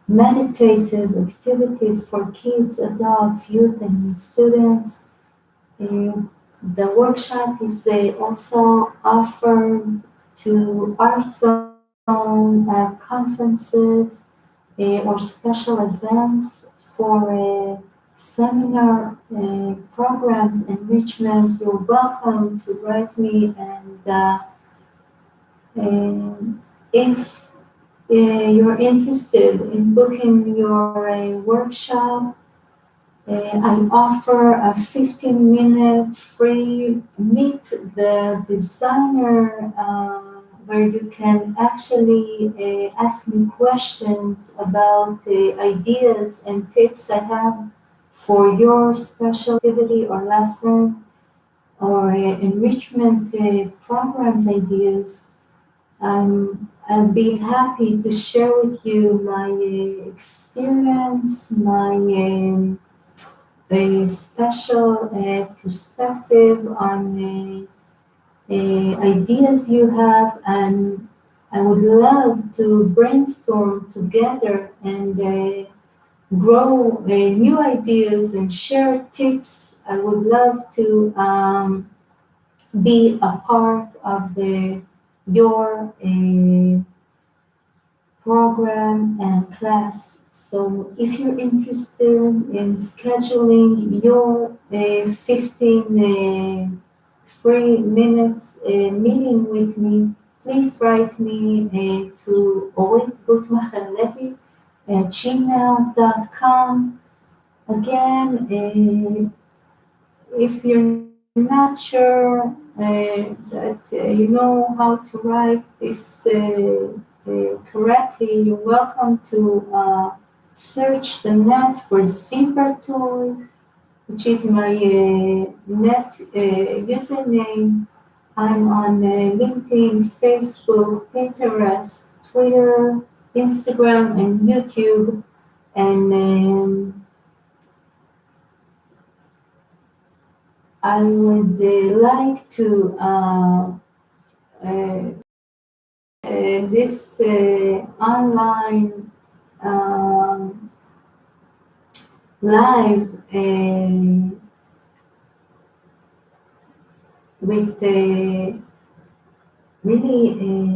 meditative activities for kids, adults, youth, and students, uh, The workshop is also offered to art zone conferences or special events for seminar programs enrichment. You're welcome to write me, and if you're interested in booking your workshop, I offer a 15-minute free meet the designer where you can actually ask me questions about the ideas and tips I have for your special activity or lesson or enrichment programs ideas. I'll be happy to share with you my experience, my a special perspective on ideas you have, and I would love to brainstorm together and grow new ideas and share tips. I would love to be a part of your program and class. So if you're interested in scheduling your 15 free minutes meeting with me, please write me to oritgutmachellevi at gmail.com. Again, if you're not sure that you know how to write this correctly, you're welcome to search the net for Zebra Toys, which is my net username. I'm on LinkedIn, Facebook, Pinterest, Twitter, Instagram, and YouTube. And I would like to this online live with really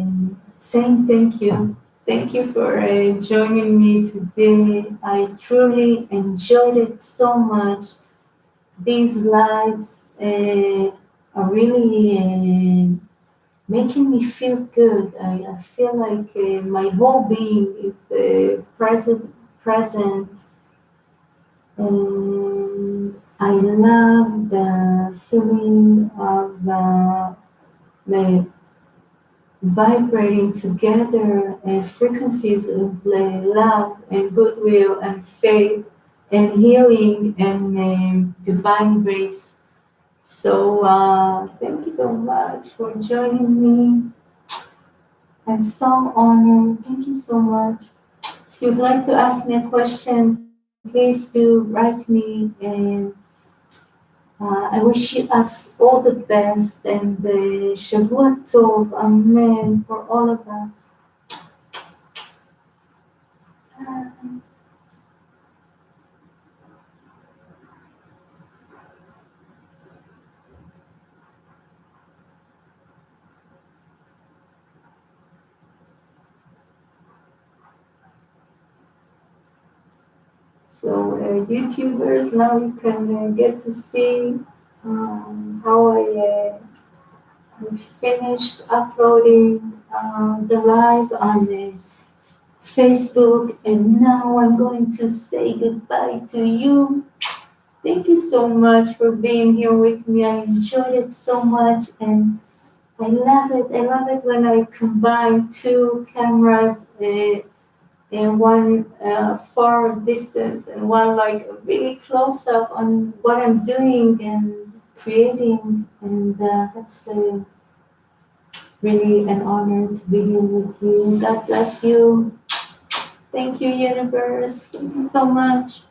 saying thank you. Thank you for joining me today. I truly enjoyed it so much. These lives are really making me feel good. I feel like my whole being is present. And I love the feeling of the vibrating together frequencies of love and goodwill and faith and healing and divine grace. So thank you so much for joining me. I'm so honored. Thank you so much. If you'd like to ask me a question, please do write me. And I wish you us all the best and Shavua Tov, Amen, for all of us. So YouTubers, now you can get to see how I finished uploading the live on Facebook, and now I'm going to say goodbye to you. Thank you so much for being here with me. I enjoyed it so much, and I love it. I love it when I combine two cameras, and one far distance and one like really close up on what I'm doing and creating. And that's really an honor to be here with you. God bless you. Thank you, universe. Thank you so much.